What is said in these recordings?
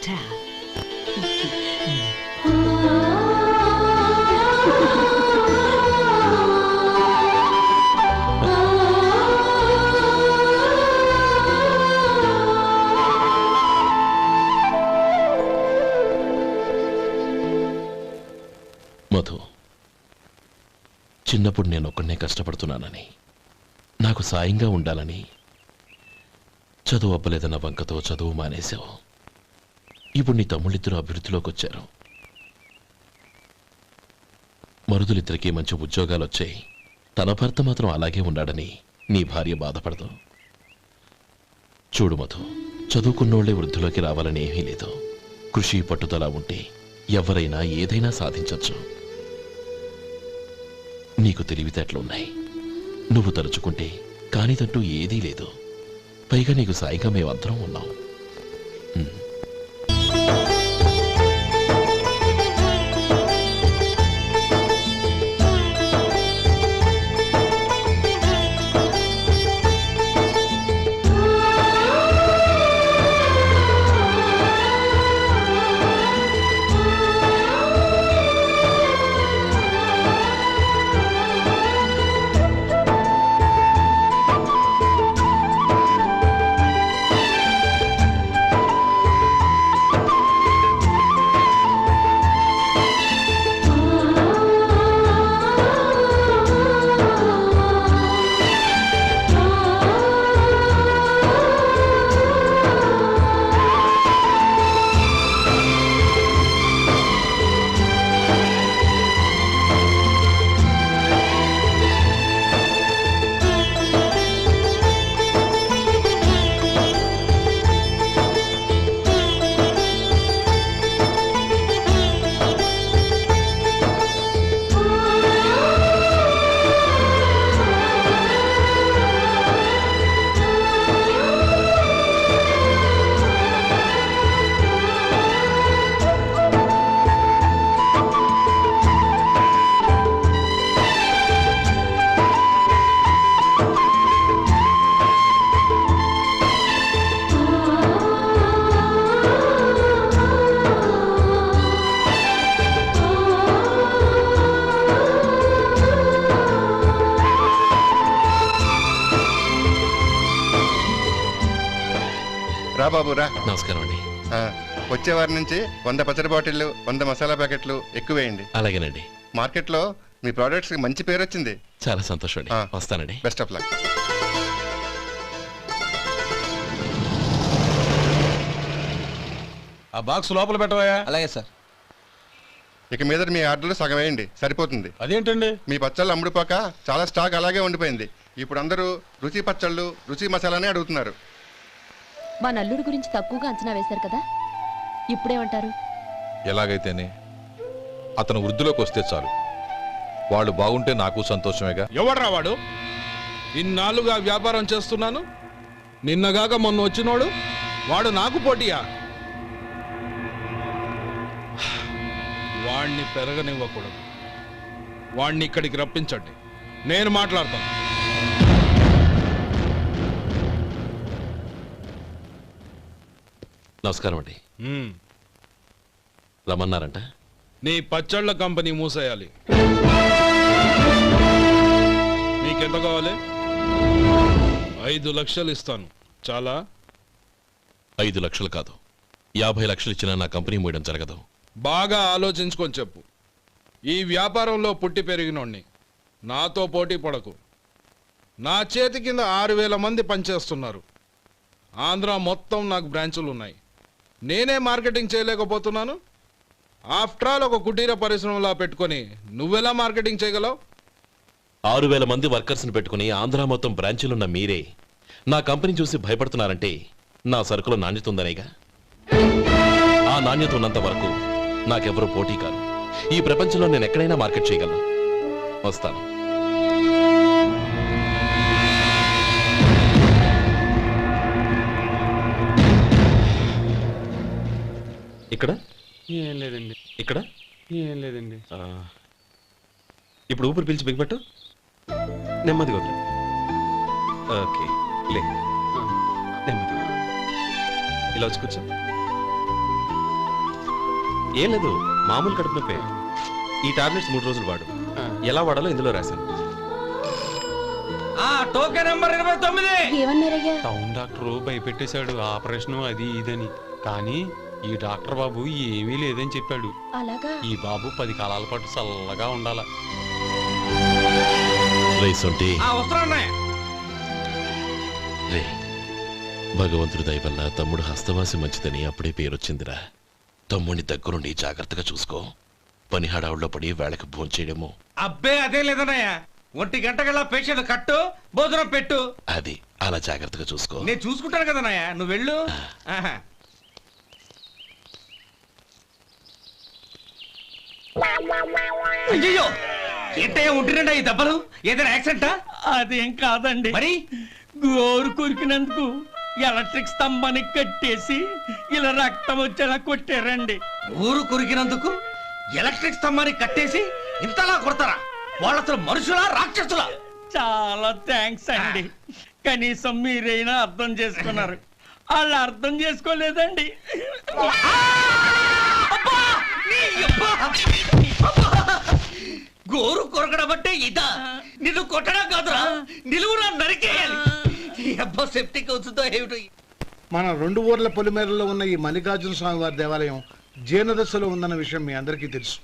better. Madhu, చిన్నప్పుడు నేను ఒక్కనే కష్టపడుతున్నానని, నాకు సాయంగా ఉండాలని చదువు అవ్వలేదన్న వంకతో చదువు మానేశావు. ఇప్పుడు నీ తమ్ముళ్ళిద్దరూ అభివృద్ధిలోకి వచ్చారు. మరుదులిద్దరికీ మంచి ఉద్యోగాలు వచ్చాయి. తన భర్త మాత్రం అలాగే ఉన్నాడని నీ భార్య బాధపడదు. చూడు మధు, చదువుకున్నోళ్లే వృద్ధిలోకి రావాలని ఏమీ లేదు. కృషి పట్టుదల ఉంటే ఎవరైనా ఏదైనా సాధించవచ్చు. నీకు తెలివితేటలున్నాయి. నువ్వు తలుచుకుంటే కానిదంటూ ఏదీ లేదు. పైగా నీకు సాయిగా మేమందరం ఉన్నాం. రా బాబు రా. నమస్కారం అండి. వచ్చే వారి నుంచి 100 పచ్చడి బాటిళ్లు 100 మసాలా ప్యాకెట్లు ఎక్కువేయండి. అలాగేనండి. మార్కెట్లో మీ ప్రోడక్ట్స్ కి మంచి పేరు వచ్చింది. చాలా సంతోషం అండి. వస్తానండి. Best of luck. ఆ బాక్స్ లోపల పెట్టవా? అలాగే సార్. ఇక మీద మీ ఆర్డర్లు సగం వేయండి, సరిపోతుంది. అదేంటండి? మీ పచ్చళ్ళు అమ్ముడుపోక చాలా స్టాక్ అలాగే ఉండిపోయింది. ఇప్పుడు అందరూ రుచి పచ్చళ్ళు రుచి మసాలానే అడుగుతున్నారు. మా నల్లుడి గురించి తక్కువగా అంచనా వేశారు కదా, ఇప్పుడేమంటారు? ఎలాగైతేనే అతను వృద్ధిలోకి వస్తే చాలు. వాళ్ళు బాగుంటే నాకు సంతోషమేగా. ఎవడ్రా వాడు? ఇన్నాళ్ళుగా వ్యాపారం చేస్తున్నాను, నిన్నగాక మొన్న వచ్చినోడు వాడు నాకు పోటీయా? వాణ్ణి పెరగనివ్వకూడదు. వాణ్ణి ఇక్కడికి రప్పించండి, నేను మాట్లాడతాను. నమస్కారం అండి. రమ్మన్నారంట? నీ పచ్చళ్ళ కంపెనీ మూసేయాలి. నీకెంత కావాలి? 5 లక్షలు ఇస్తాను. చాలా? 5 లక్షలు కాదు, 50 లక్షలు ఇచ్చినా నా కంపెనీ మూయడం జరగదు. బాగా ఆలోచించుకొని చెప్పు. ఈ వ్యాపారంలో పుట్టి పెరిగినోణ్ణి, నాతో పోటీ పడకు. నా చేతి కింద 6,000 మంది పనిచేస్తున్నారు. ఆంధ్ర మొత్తం నాకు బ్రాంచులు ఉన్నాయి. నేనే మార్కెటింగ్ చేయలేకపోతున్నాను. ఆఫ్టర్ ఆల్ ఒక కుటీర పరిశ్రమలా పెట్టుకొని నువ్వెలా మార్కెటింగ్ చేయగలవు? 6,000 మంది వర్కర్స్ని పెట్టుకుని ఆంధ్ర మొత్తం బ్రాంచీలున్న మీరే నా కంపెనీ చూసి భయపడుతున్నారంటే నా సరుకులో నాణ్యత ఉందనేగా. ఆ నాణ్యత ఉన్నంత వరకు నాకెవరూ పోటీ కాదు. ఈ ప్రపంచంలో నేను ఎక్కడైనా మార్కెట్ చేయగలను. వస్తాను. ఇక్కడ ఏం లేదండి. ఇక్కడ ఏం లేదండి. ఇప్పుడు ఊపిరి పీల్చి బిగపట్టు, నెమ్మదిగా వదిలే. ఓకే, లే, నెమ్మదిగా ఇలా వచ్చి కూర్చో. ఏం లేదు, మామూలు కడుపు నొప్పే. ఈ టాబ్లెట్స్ 3 రోజులు వాడు. ఎలా వాడాలో ఇందులో రాశాను. Token number 29. ఏమన్నారయ్యా? టౌన్ డాక్టర్ భయపెట్టేశాడు, ఆపరేషన్ అది ఇదని. కానీ ఈ డాక్టర్ బాబు ఏమీ లేదని చెప్పాడు. అలాగా? ఈ బాబు 10 కాలాల పాటు చల్లగా ఉండాల. రే, భగవంతుడి దయ వల్ల తమ్ముడు హస్తవాసి మంచిదని అప్పుడే పేరొచ్చిందిరా. తమ్ముడిని దగ్గరుండి జాగ్రత్తగా చూసుకో. పని హడావుల్లో పడి వేళకి భోంచేయడము. అబ్బే అదే లేదన్నయ్య. 1 గంటకల్లా పేషెంట్ కట్టు, భోజనం పెట్టు. అది అలా జాగ్రత్తగా చూసుకో. నేను చూసుకుంటాను కదన్నయ్య, నువ్వు వెళ్ళు. అయ్యో, ఏంటయ్యా ఉంటున్నాడా ఈ దెబ్బలు? ఏదైనా యాక్సిడెంటా? అదేం కాదండి, మరి గోరు కొరికినందుకు ఎలక్ట్రిక్ స్తంభానికి కట్టేసి ఇలా రక్తం వచ్చేలా కొట్టారండి. ఊరు కురికినందుకు ఎలక్ట్రిక్ స్తంభాన్ని కట్టేసి ఇంతలా కొడతారా? వాళ్ళతో మనుషులా రాక్షసులా? చాలా థ్యాంక్స్ అండి, కనీసం మీరైనా అర్థం చేసుకున్నారు. వాళ్ళు అర్థం చేసుకోలేదండి. గోరు కొరకడం అంటే ఇదా? నిన్ను కొట్టడం కాదురా, నిలువురా నరికేయాలి. అబ్బా సెప్టిక్ అవుతుందో ఏమిటో. మన 2 ఊర్ల పొలిమేరలో ఉన్న ఈ మల్లికార్జున స్వామి వారి దేవాలయం జీర్ణదశలో ఉందన్న విషయం మీ అందరికీ తెలుసు.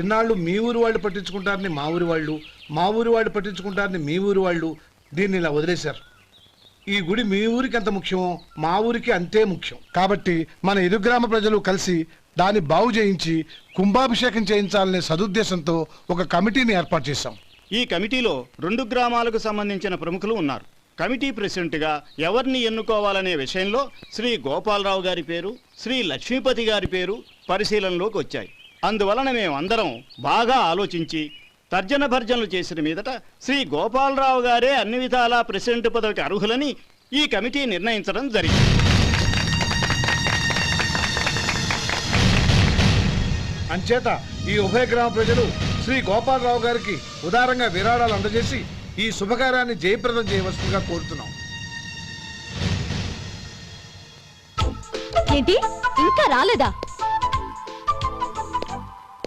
ఇన్నాళ్ళు మీ ఊరు వాళ్ళు పట్టించుకుంటారని మా ఊరి వాళ్ళు, మా ఊరి వాళ్ళు పట్టించుకుంటారని మీ ఊరి వాళ్ళు దీన్ని ఇలా వదిలేశారు. ఈ గుడి మీ ఊరికి ఎంత ముఖ్యమో మా ఊరికి అంతే ముఖ్యం. కాబట్టి మన ఇరు గ్రామ ప్రజలు కలిసి దాన్ని బాగు చేయించి కుంభాభిషేకం చేయించాలనే సదుద్దేశంతో ఒక కమిటీని ఏర్పాటు చేశాం. ఈ కమిటీలో 2 గ్రామాలకు సంబంధించిన ప్రముఖులు ఉన్నారు. కమిటీ ప్రెసిడెంట్గా ఎవరిని ఎన్నుకోవాలనే విషయంలో శ్రీ గోపాలరావు గారి పేరు, శ్రీ లక్ష్మీపతి గారి పేరు పరిశీలనలోకి వచ్చాయి. అందువలన మేమందరం బాగా ఆలోచించి తర్జన భర్జనలు చేసిన మీదట శ్రీ గోపాలరావు గారే అన్ని విధాలా ప్రెసిడెంట్ పదవికి అర్హులని ఈ కమిటీ నిర్ణయించడం జరిగింది. అంచేత ఈ ఉభయ గ్రామ ప్రజలు శ్రీ గోపాలరావు గారికి ఉదారంగా విరాళాలు అందజేసి ఈ శుభకార్యాన్ని జయప్రదం చేయవలసిందిగా కోరుతున్నాం. ఏంటి ఇంకా రాలేదా?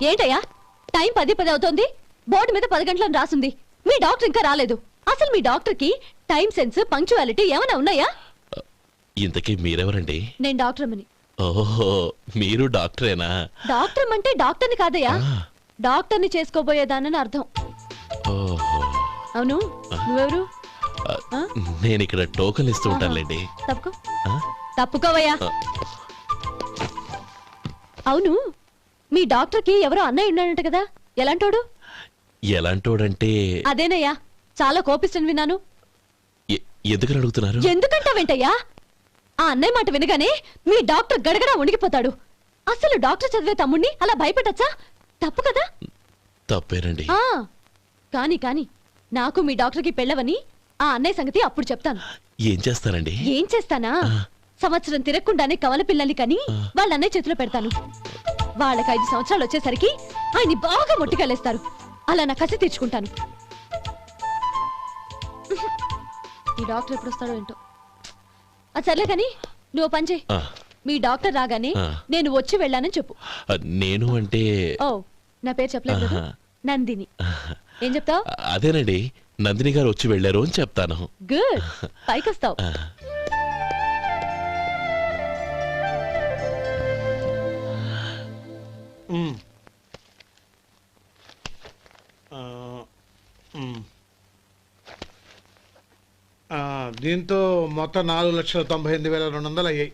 ఏంటయ్యా, టైం 10 అవుతోంది. బోర్డు మీద 10 గంటలను రాసింది. మీ డాక్టర్ ఇంకా రాలేదు. అసలు మీ డాక్టర్ కి టైం సెన్స్, పంక్చువాలిటీ ఏమైనా ఉన్నాయా? ఇంతకీ మీరెవరండి? నేను డాక్టర్ అమ్మని. ఓహో, మీరు డాక్టరేనా? డాక్టర్ అంటే డాక్టర్ని కాదయ్యా, డాక్టర్ని చేసుకోబోయేదానని అర్థం. ఓహో, అవును, నువ్వెవరు? నేను ఇక్కడ టోకన్ ఇస్తూ ఉంటానులేండి. తప్పుకో, తప్పుకోవయ్యా. అవును, మీ డాక్టర్ కి ఎవరో అన్నయ్య ఉన్నాడంట కదా, ఎలాంటోడు? ఎలాంటోడంటే అదేనయ్యా, చాలా కోపిష్టని విన్నాను. ఎందుకని అడుగుతున్నారు? ఎందుకంటావేంటయ్యా? ఆ అన్నయ్య మాట వినగానే మీ డాక్టర్ గడగడా ఉణిగిపోతాడు. అసలు డాక్టర్ చదివే తమ్ముణ్ణి అలా భయపెట్టచ్చా? తప్పు కదా? తప్పేనండి. కాని కాని నాకు మీ డాక్టర్కి పెళ్ళవని ఆ అన్నయ్య సంగతి అప్పుడు చెప్తాను. ఏం చేస్తానండి? ఏం చేస్తానా? సంవత్సరం తిరగకుండానే కవల పిల్లల్ని కని వాళ్ళ అన్నయ్య చేతిలో పెడతాను. వాళ్ళకి 5 సంవత్సరాలు వచ్చేసరికి ఆయన్ని బాగా మొట్టికెళ్ళేస్తారు. అలా నా కసి తీర్చుకుంటాను. ఈ డాక్టర్ ఎప్పుడు వస్తాడో ఏంటో. అది సర్లే కానీ నువ్వు పని చేయి. మీ డాక్టర్ రాగానే నేను వచ్చి వెళ్ళానని చెప్పు. నేను అంటే ఓ, నా పేరు చెప్పలేదు కదా, నందిని. ఏం చెప్తావు? అదేనండి, నందిని గారు వచ్చి వెళ్ళారు అని చెప్తాను. గుడ్, పైకి వస్తావు. దీంతో మొత్తం 4,98,200 అయ్యాయి.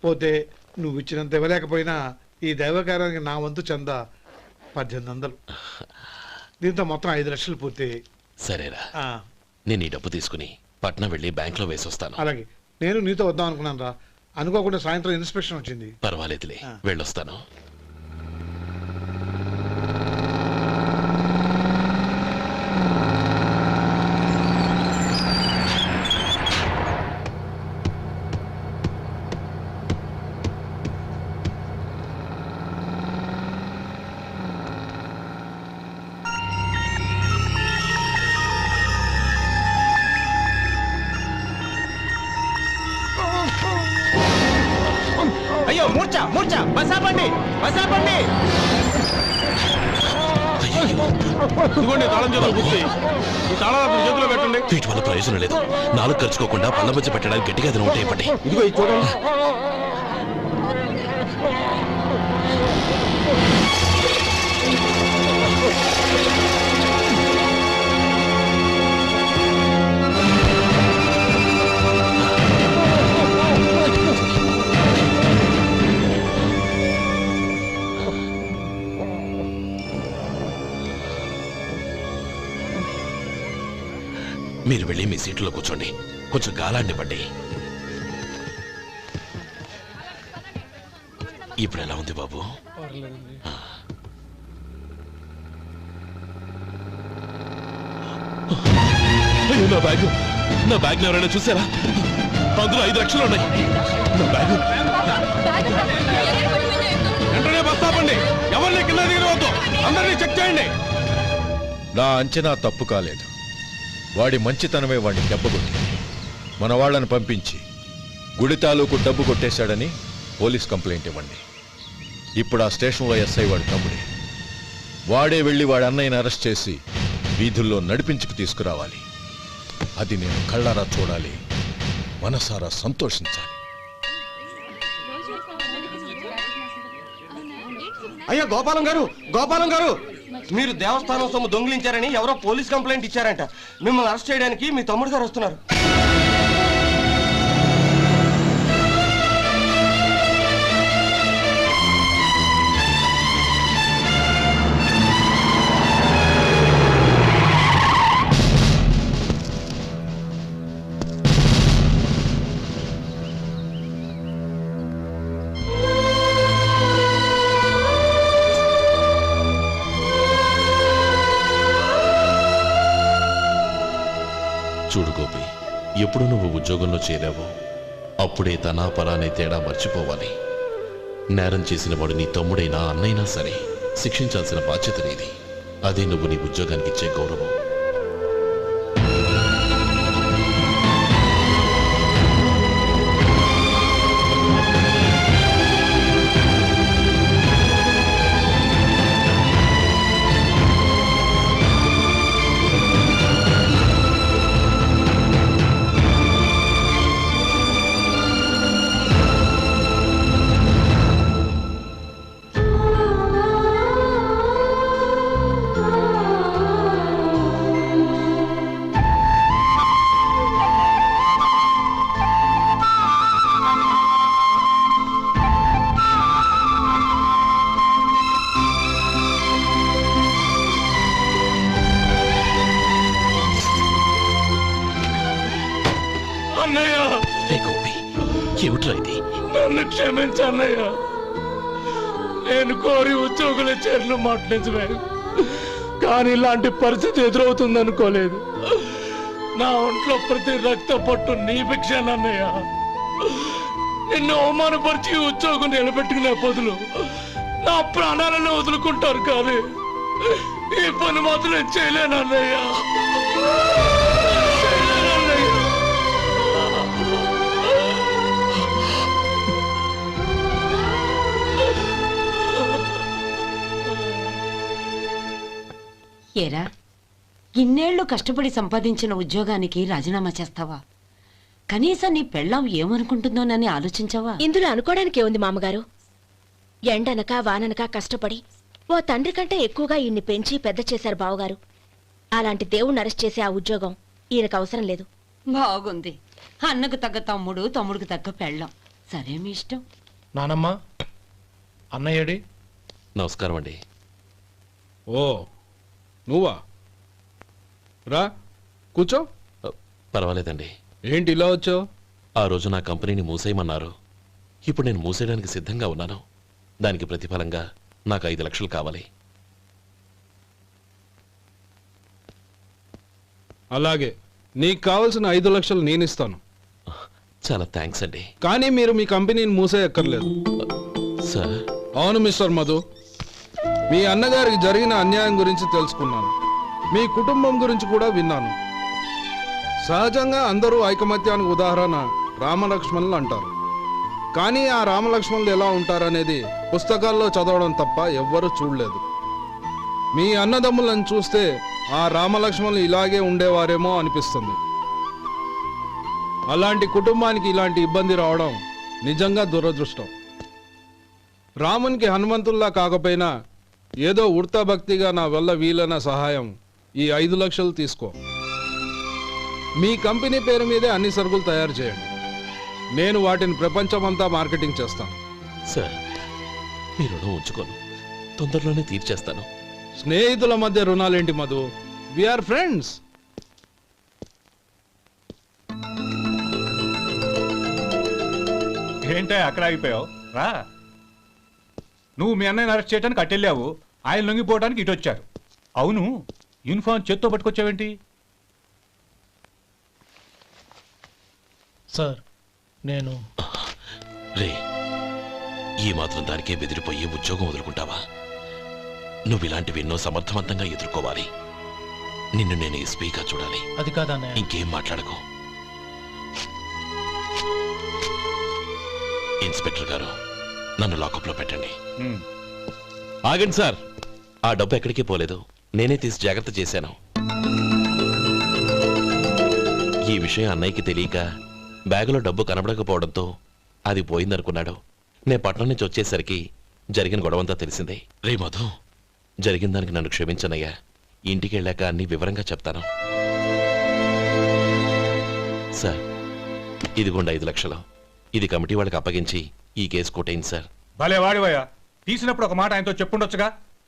పోతే నువ్వు ఇచ్చినంత ఇవ్వలేకపోయినా ఈ దైవకార్యానికి నా వంతు చందా 1800. దీంతో మొత్తం 5 లక్షలు పూర్తయ్యాయి. సరేరా, నేను ఈ డబ్బు తీసుకుని పట్నం వెళ్ళి బ్యాంక్ లో వేసి వస్తాను. అలాగే, నేను నీతో వద్దాం అనుకున్నాను రా, అనుకోకుండా సాయంత్రం ఇన్స్పెక్షన్ వచ్చింది. పర్వాలేదులే, వెళ్ళొస్తాను. అయ్యో, మూర్ఛ మూర్ఛ బసాపండి బసాపండి. ఇదిగోండి తాళం చేతులు గుర్తి. ఈ తాళాలు చేతిలో పెట్టండి. వీటి వల్ల ప్రయోజనం లేదు. నాలుగు ఖర్చుకోకుండా పళ్ళ మధ్య పెట్టడానికి గట్టిగా అది నోట్ అయిపోండి. ఇదిగో ఇది చూడండి. మీరు వెళ్ళి మీ సీట్లో కూర్చోండి. కొంచెం గాలాండి పడ్డి. ఇప్పుడు ఎలా ఉంది బాబు? అయ్యో, నా బ్యాగ్ ఎవరైనా చూసారా? అందులో 5 లక్షలు ఉన్నాయి. నా బ్యాగ్ వెంటనే బస్ ఆపండి. ఎవరిని కింద దిగవద్దు. అందరినీ చెక్ చేయండి. నా అంచనా తప్పు కాలేదు. వాడి మంచితనమే వాడిని దెబ్బకొట్టింది. మన వాళ్ళని పంపించి గుడి తాలూకు డబ్బు కొట్టేశాడని పోలీస్ కంప్లైంట్ ఇవ్వండి. ఇప్పుడు ఆ స్టేషన్లో ఎస్ఐ వాడి తమ్ముడే. వాడే వెళ్ళి వాడి అన్నయ్యని అరెస్ట్ చేసి వీధుల్లో నడిపించుకు తీసుకురావాలి. అది నేను కళ్ళారా చూడాలి, మనసారా సంతోషించాలి. అయ్యో గోపాలం గారు, గోపాలం గారు, మీరు దేవస్థానం సొమ్ము దొంగిలించారని ఎవరో పోలీస్ కంప్లైంట్ ఇచ్చారంట. మిమ్మల్ని అరెస్ట్ చేయడానికి మీ తమ్ముడు గారు వస్తున్నారు. చూడు గోపి, ఎప్పుడు నువ్వు ఉద్యోగంలో చేరావో అప్పుడే తనా పరా అనే తేడా మర్చిపోవాలి. నేరం చేసిన వాడు నీ తమ్ముడైనా అన్నైనా సరే శిక్షించాల్సిన బాధ్యత నీది. అదే నువ్వు నీ ఉద్యోగానికి ఇచ్చే గౌరవం. నన్ను క్షమించన్నయ్య. నేను కోరి ఉద్యోగుల చేతులు మాట నిజమే, కానీ ఇలాంటి పరిస్థితి ఎదురవుతుంది అనుకోలేదు. నా ఒంట్లో ప్రతి రక్త పట్టు నీ భిక్షనన్నయ్య. నిన్ను అవమానపరిచి ఉద్యోగం నిలబెట్టుకునే బదులు నా ప్రాణాలను వదులుకుంటారు, కానీ ఈ పని మాత్రం నేను చేయలేనన్నయ్య. ఏరా, ఇన్నేళ్లు కష్టపడి సంపాదించిన ఉద్యోగానికి రాజీనామా చేస్తావా? కనీసం నీ పెళ్ళాం ఏమనుకుంటుందోనని ఆలోచించావా? ఇందులో అనుకోవడానికి ఏముంది మామగారు? ఎండనక వాననక కష్టపడి ఓ తండ్రి కంటే ఎక్కువగా ఈయన్ని పెంచి పెద్ద చేశారు బావగారు. అలాంటి దేవుణ్ణి అరెస్ట్ చేసే ఆ ఉద్యోగం ఈయనకు అవసరం లేదు. బాగుంది. అన్నకు తగ్గ తమ్ముడు, తమ్ముడికి తగ్గ పెళ్ళాం. సరే, మీ ఇష్టం. నానమ్మా, అన్నయ్యడి. నమస్కారం అండి. ఓ నువ్వా? రా కూర్చో. పర్వాలేదండి. ఏంటి ఇలా వచ్చావు? ఆ రోజు నా కంపెనీని మూసేయమన్నారు. ఇప్పుడు నేను మూసేయడానికి సిద్ధంగా ఉన్నాను. దానికి ప్రతిఫలంగా నాకు 5 లక్షలు కావాలి. అలాగే, నీకు కావాల్సిన 5 లక్షలు నేను ఇస్తాను. చాలా థ్యాంక్స్ అండి. కానీ మీరు మీ కంపెనీని మూసేయక్కర్లేదు. సార్? అవును మిస్టర్ మధు, మీ అన్నగారికి జరిగిన అన్యాయం గురించి తెలుసుకున్నాను. మీ కుటుంబం గురించి కూడా విన్నాను. సహజంగా అందరూ ఐకమత్యానికి ఉదాహరణ రామలక్ష్మణులు అంటారు. కానీ ఆ రామలక్ష్మణులు ఎలా ఉంటారనేది పుస్తకాల్లో చదవడం తప్ప ఎవ్వరూ చూడలేదు. మీ అన్నదమ్ములను చూస్తే ఆ రామలక్ష్మణులు ఇలాగే ఉండేవారేమో అనిపిస్తుంది. అలాంటి కుటుంబానికి ఇలాంటి ఇబ్బంది రావడం నిజంగా దురదృష్టం. రామునికి హనుమంతుల్లా కాకపోయినా ఏదో ఉడతా భక్తిగా నా వల్ల వీలైన సహాయం ఈ 5 లక్షలు తీసుకో. మీ కంపెనీ పేరు మీదే అన్ని సరుకులు తయారు చేయండి. నేను వాటిని ప్రపంచమంతా మార్కెటింగ్ చేస్తాను. సార్, మీ రుణం ఉంచుకోను, తొందరలోనే తీర్చేస్తాను. స్నేహితుల మధ్య రుణాలేంటి మధు? We are friends. ఏంటే అక్కడ ఆగిపోయావు? రా. నువ్వు మీ అన్నయ్యని అరెస్ట్ చేయడానికి అట్టెళ్ళావు, ఆయన లొంగిపోవడానికి ఇటు వచ్చారు. అవును, యూనిఫామ్ చేత్తో పట్టుకొచ్చావేంటి? సార్, నేను రే, ఈ మాత్రం దానికే బెదిరిపోయి ఉద్యోగం వదులుకుంటావా? నువ్వు ఇలాంటివి ఎన్నో సమర్థవంతంగా ఎదుర్కోవాలి. నిన్ను నేను ఎస్పీగా చూడాలి. అది కాదన్నయ్య. ఇంకేం మాట్లాడకు. ఇన్స్పెక్టర్ గారు, నన్ను లాకప్లో పెట్టండి. ఆగండి సార్, ఆ డబ్బు ఎక్కడికి పోలేదు, నేనే తీసి జాగ్రత్త చేశాను. ఈ విషయం అన్నయ్యకి తెలియక బ్యాగులో డబ్బు కనబడకపోవడంతో అది పోయిందనుకున్నాడు. నేను పట్నం నుంచి వచ్చేసరికి జరిగిన గొడవంతా తెలిసిందే. రే మధు, జరిగిన దానికి నన్ను క్షమించనయ్యా. ఇంటికి వెళ్ళాక అన్ని వివరంగా చెప్తాను. సార్, ఇదిగోండి 5 లక్షలు. ఇది కమిటీ వాళ్ళకి అప్పగించి ఈ కేసు కొట్టేయండి సార్. భలే వాడివయ్యా, తీసినప్పుడు ఒక మాట ఆయనతో చెప్పుండొచ్చుగా.